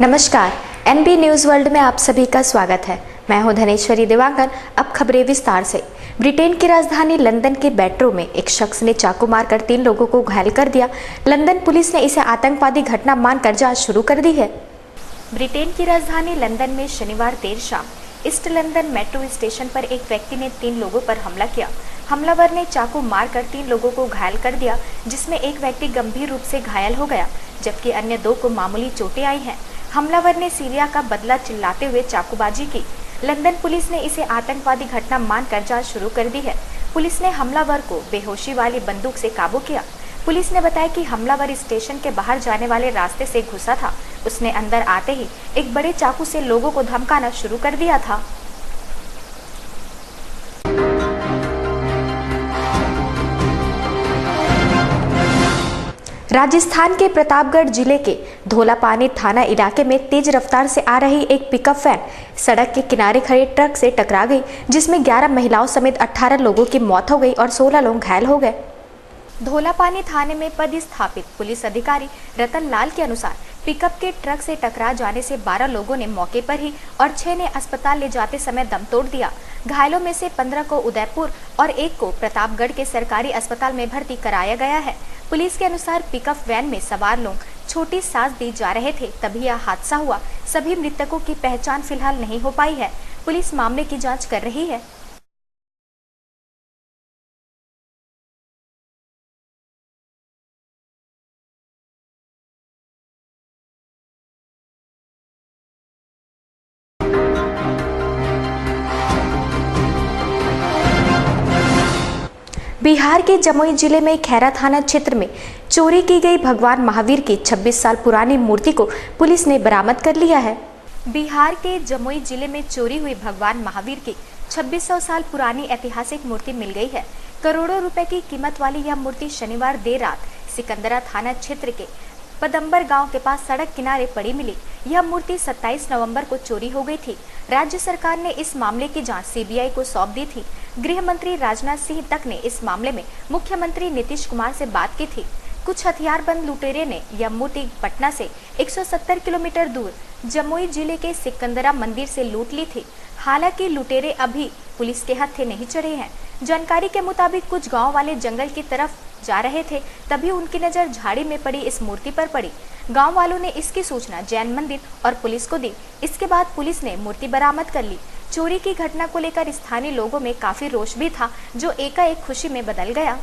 नमस्कार, NB news world में आप सभी का स्वागत है। मैं हूं धनेश्वरी देवांगन। अब खबरें विस्तार से। ब्रिटेन की राजधानी लंदन के बेडरूम में एक शख्स ने चाकू मारकर 3 लोगों को घायल कर दिया। लंदन पुलिस ने इसे आतंकवादी घटना मानकर जांच शुरू कर दी है। ब्रिटेन की राजधानी लंदन में शनिवार देर शाम ईस्ट लंदन मेट्रो स्टेशन पर एक व्यक्ति ने 3 लोगों पर हमला किया। हमलावर ने चाकू मारकर 3 लोगों को घायल कर दिया, जिसमें एक व्यक्ति गंभीर रूप से घायल हो गया, जबकि अन्य 2 को मामूली चोटें आई हैं। हमलावर ने सीरिया का बदला चिल्लाते हुए चाकूबाजी की। लंदन पुलिस ने इसे आतंकवादी घटना मानकर जांच शुरू कर दी है। पुलिस ने हमलावर को बेहोशी वाली बंदूक से काबू किया। पुलिस ने बताया कि हमलावर स्टेशन के बाहर जाने वाले रास्ते से घुसा था। उसने अंदर आते ही एक बड़े चाकू से लोगों को धमकाना शुरू कर दिया था। राजस्थान के प्रतापगढ़ जिले के धोलापानी थाना इलाके में तेज रफ्तार से आ रही एक पिकअप वैन सड़क के किनारे खड़े ट्रक से टकरा गई, जिसमें 11 महिलाओं समेत 18 लोगों की मौत हो गई और 16 लोग घायल हो गए। धोलापानी थाने में पदस्थापित पुलिस अधिकारी रतन लाल के अनुसार पिकअप के ट्रक से टकरा जाने से 12 लोगों ने मौके पर ही और 6 ने अस्पताल ले जाते समय दम तोड़ दिया। घायलों में से 15 को उदयपुर और 1 को प्रतापगढ़ के सरकारी अस्पताल में भर्ती कराया गया है। पुलिस के अनुसार पिकअप वैन में सवार लोग छोटी सांस दी जा रहे थे, तभी यह हादसा हुआ। सभी मृतकों की पहचान फिलहाल नहीं हो पाई है। पुलिस मामले की जांच कर रही है। बिहार के जमुई जिले में खैरा थाना क्षेत्र में चोरी की गई भगवान महावीर की 26 साल पुरानी मूर्ति को पुलिस ने बरामद कर लिया है। बिहार के जमुई जिले में चोरी हुई भगवान महावीर की 2600 साल पुरानी ऐतिहासिक मूर्ति मिल गई है। करोड़ों रुपए की कीमत वाली यह मूर्ति शनिवार देर रात सिकंदरा थाना क्षेत्र के पदम्बर गांव के पास सड़क किनारे पड़ी मिली। यह मूर्ति 27 नवंबर को चोरी हो गई थी। राज्य सरकार ने इस मामले की जांच सीबीआई को सौंप दी थी। गृह मंत्री राजनाथ सिंह तक ने इस मामले में मुख्यमंत्री नीतीश कुमार से बात की थी। कुछ हथियारबंद लुटेरे ने यह मूर्ति पटना से 170 किलोमीटर दूर जमुई जिले के सिकंदरा मंदिर से लूट ली थी। हालांकि लुटेरे अभी पुलिस के हत्थे नहीं चढ़े हैं। जानकारी के मुताबिक कुछ गांव वाले जंगल की तरफ जा रहे थे, तभी उनकी नजर झाड़ी में पड़ी इस मूर्ति पर पड़ी। गांव वालों ने इसकी सूचना जैन मंदिर और पुलिस को दी। इसके बाद पुलिस ने मूर्ति बरामद कर ली। चोरी की घटना को लेकर स्थानीय लोगों में काफी रोष भी था, जो एकाएक खुशी में बदल गया।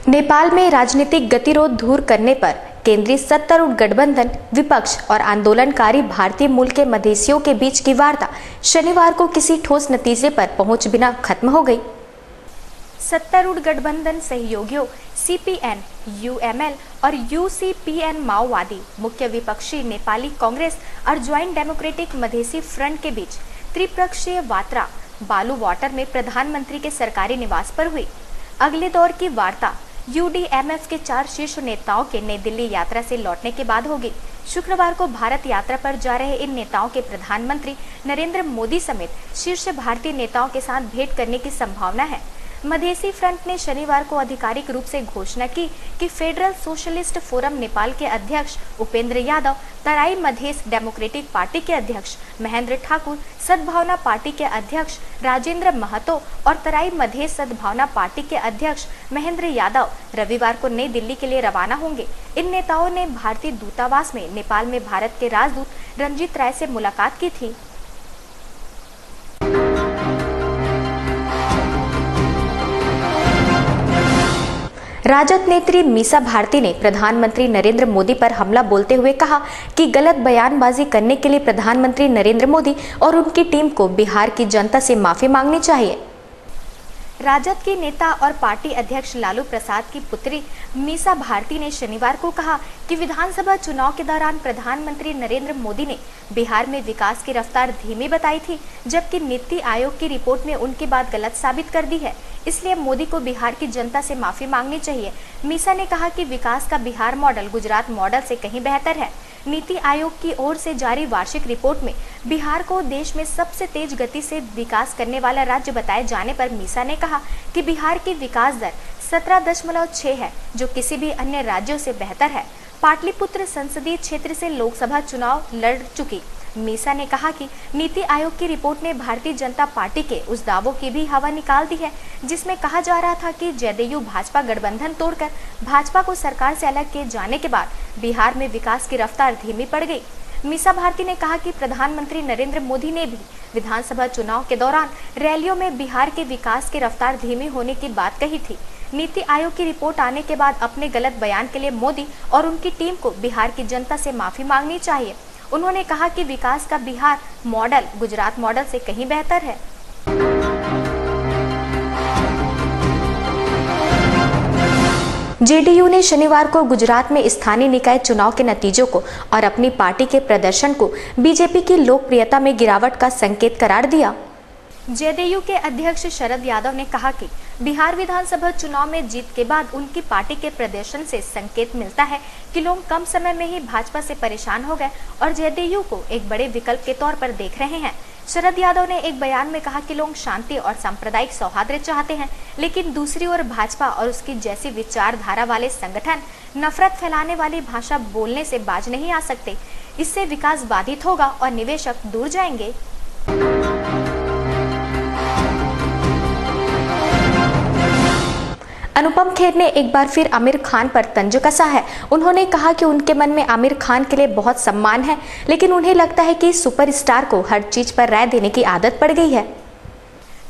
नेपाल में राजनीतिक गतिरोध दूर करने पर केंद्रीय सत्तारूढ़ गठबंधन, विपक्ष और आंदोलनकारी भारतीय मूल के मधेसियों के बीच की वार्ता शनिवार को किसी ठोस नतीजे पर पहुंच बिना खत्म हो गई। सत्तारूढ़ गठबंधन सहयोगियों सीपीएन, यूएमएल और यूसीपीएन माओवादी मुख्य विपक्षी नेपाली कांग्रेस और ज्वाइंट डेमोक्रेटिक मधेसी फ्रंट के बीच त्रिपक्षीय वार्ता बालू वाटर में प्रधानमंत्री के सरकारी निवास पर हुई। अगले दौर की वार्ता यूडीएमएफ के 4 शीर्ष नेताओं के नई दिल्ली यात्रा से लौटने के बाद होगी। शुक्रवार को भारत यात्रा पर जा रहे इन नेताओं के प्रधानमंत्री नरेंद्र मोदी समेत शीर्ष भारतीय नेताओं के साथ भेंट करने की संभावना है। मधेसी फ्रंट ने शनिवार को आधिकारिक रूप से घोषणा की कि फेडरल सोशलिस्ट फोरम नेपाल के अध्यक्ष उपेंद्र यादव, तराई मधेश डेमोक्रेटिक पार्टी के अध्यक्ष महेंद्र ठाकुर, सद्भावना पार्टी के अध्यक्ष राजेंद्र महतो और तराई मधेश सद्भावना पार्टी के अध्यक्ष महेंद्र यादव रविवार को नई दिल्ली के लिए रवाना होंगे। इन नेताओं ने भारतीय दूतावास में नेपाल में भारत के राजदूत रंजीत राय से मुलाकात की थी। राजद नेत्री मीसा भारती ने प्रधानमंत्री नरेंद्र मोदी पर हमला बोलते हुए कहा कि गलत बयानबाजी करने के लिए प्रधानमंत्री नरेंद्र मोदी और उनकी टीम को बिहार की जनता से माफी मांगनी चाहिए। राजद की नेता और पार्टी अध्यक्ष लालू प्रसाद की पुत्री मीसा भारती ने शनिवार को कहा कि विधानसभा चुनाव के दौरान प्रधानमंत्री नरेंद्र मोदी ने बिहार में विकास की रफ्तार धीमी बताई थी, जबकि नीति आयोग की रिपोर्ट में उनकी बात गलत साबित कर दी है। इसलिए मोदी को बिहार की जनता से माफी मांगनी चाहिए। मीसा ने कहा कि विकास का बिहार मॉडल गुजरात मॉडल से कहीं बेहतर है। नीति आयोग की ओर से जारी वार्षिक रिपोर्ट में बिहार को देश में सबसे तेज गति से विकास करने वाला राज्य बताए जाने पर मीसा ने कहा कि बिहार की विकास दर 17.6 है, जो किसी भी अन्य राज्यों से बेहतर है। पाटलिपुत्र संसदीय क्षेत्र से लोकसभा चुनाव लड़ चुकी मीसा ने कहा कि नीति आयोग की रिपोर्ट ने भारतीय जनता पार्टी के उस दावों की भी हवा निकाल दी है, जिसमें कहा जा रहा था कि जदयू भाजपा गठबंधन तोड़कर भाजपा को सरकार से अलग किए जाने के बाद बिहार में विकास की रफ्तार धीमी पड़ गई। मीसा भारती ने कहा कि प्रधानमंत्री नरेंद्र मोदी ने भी विधानसभा चुनाव के दौरान रैलियों में बिहार के विकास की रफ्तार धीमी होने की बात कही थी। नीति आयोग की रिपोर्ट आने के बाद अपने गलत बयान के लिए मोदी और उनकी टीम को बिहार की जनता से माफी मांगनी चाहिए। उन्होंने कहा कि विकास का बिहार मॉडल गुजरात मॉडल से कहीं बेहतर है। जेडीयू ने शनिवार को गुजरात में स्थानीय निकाय चुनाव के नतीजों को और अपनी पार्टी के प्रदर्शन को बीजेपी की लोकप्रियता में गिरावट का संकेत करार दिया। जेडीयू के अध्यक्ष शरद यादव ने कहा कि बिहार विधानसभा चुनाव में जीत के बाद उनकी पार्टी के प्रदर्शन से संकेत मिलता है कि लोग कम समय में ही भाजपा से परेशान हो गए और जेडीयू को एक बड़े विकल्प के तौर पर देख रहे हैं। शरद यादव ने एक बयान में कहा कि लोग शांति और सांप्रदायिक सौहार्द चाहते हैं, लेकिन दूसरी ओर भाजपा और उसकी जैसी विचारधारा वाले संगठन नफरत फैलाने वाली भाषा बोलने से बाज नहीं आ सकते। इससे विकास बाधित होगा और निवेशक दूर जाएंगे। अनुपम खेर ने एक बार फिर आमिर खान पर तंज कसा है। उन्होंने कहा कि उनके मन में आमिर खान के लिए बहुत सम्मान है, लेकिन उन्हें लगता है कि सुपरस्टार को हर चीज पर राय देने की आदत पड़ गई है।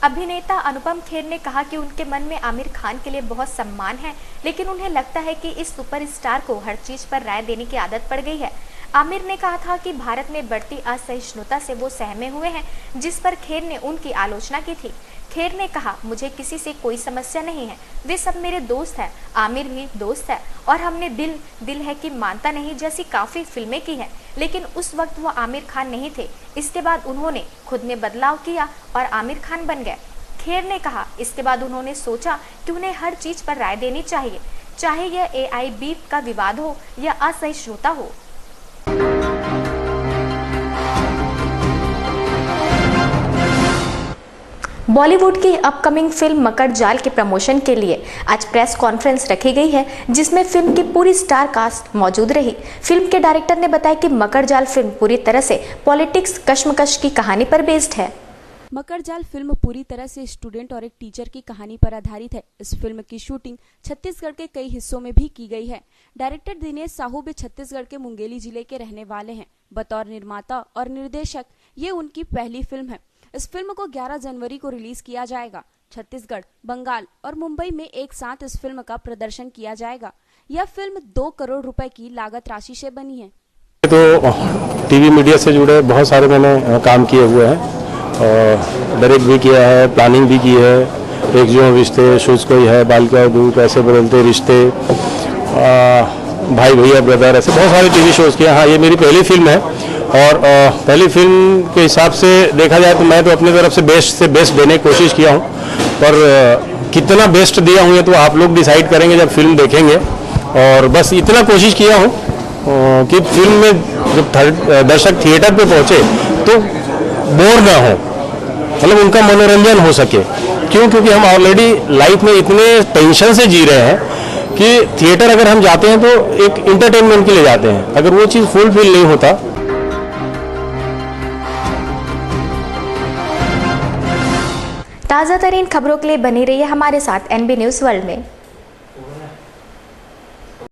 अभिनेता अनुपम खेर ने कहा कि उनके मन में आमिर खान के लिए बहुत सम्मान है, लेकिन उन्हें लगता है कि इस सुपरस्टार को हर चीज पर राय देने की आदत पड़ गई है। आमिर ने कहा था कि भारत में बढ़ती असहिष्णुता से वो सहमे हुए हैं, जिस पर खेर ने उनकी आलोचना की थी। खेर ने कहा, मुझे किसी से कोई समस्या नहीं है, वे सब मेरे दोस्त हैं, आमिर भी दोस्त है और हमने दिल है कि मानता नहीं जैसी काफ़ी फिल्में की हैं, लेकिन उस वक्त वो आमिर खान नहीं थे। इसके बाद उन्होंने खुद में बदलाव किया और आमिर खान बन गए। खेर ने कहा, इसके बाद उन्होंने सोचा कि उन्हें हर चीज़ पर राय देनी चाहिए, चाहे यह AIB का विवाद हो या असहिष्णुता हो। बॉलीवुड की अपकमिंग फिल्म मकर जाल के प्रमोशन के लिए आज प्रेस कॉन्फ्रेंस रखी गई है, जिसमें फिल्म की पूरी स्टार कास्ट मौजूद रही। फिल्म के डायरेक्टर ने बताया कि मकर जाल फिल्म पूरी तरह से पॉलिटिक्स कश्मकश की कहानी पर बेस्ड है। मकर जाल फिल्म पूरी तरह से स्टूडेंट और एक टीचर की कहानी पर आधारित है। इस फिल्म की शूटिंग छत्तीसगढ़ के कई हिस्सों में भी की गई है। डायरेक्टर दिनेश साहू भी छत्तीसगढ़ के मुंगेली जिले के रहने वाले हैं। बतौर निर्माता और निर्देशक ये उनकी पहली फिल्म है। इस फिल्म को 11 जनवरी को रिलीज किया जाएगा। छत्तीसगढ़, बंगाल और मुंबई में एक साथ इस फिल्म का प्रदर्शन किया जाएगा। यह फिल्म 2 करोड़ रुपए की लागत राशि से बनी है। तो टीवी मीडिया से जुड़े बहुत सारे मैंने काम किए हुए हैं और डायरेक्ट भी किया है, प्लानिंग भी की है। एक जो रिश्ते, शूज कोई है, बालिका दूत, ऐसे बदलते रिश्ते, भाई भैया ब्रदर, ऐसे बहुत सारे टीवी शोज किए। हाँ, ये मेरी पहली फिल्म है और पहली फिल्म के हिसाब से देखा जाए तो मैं तो अपनी तरफ से बेस्ट देने की कोशिश किया हूँ, पर कितना बेस्ट दिया हूँ ये तो आप लोग डिसाइड करेंगे जब फिल्म देखेंगे। और बस इतना कोशिश किया हूँ कि फिल्म में जब दर्शक थिएटर पे पहुँचे तो बोर ना हो, मतलब उनका मनोरंजन हो सके। क्योंकि हम ऑलरेडी लाइफ में इतने टेंशन से जी रहे हैं कि थिएटर अगर हम जाते हैं तो एक इंटरटेनमेंट के लिए जाते हैं, अगर वो चीज़ फुलफिल नहीं होता। ताज़ा तरीन खबरों के लिए बनी रहिए हमारे साथ NB न्यूज़ वर्ल्ड में।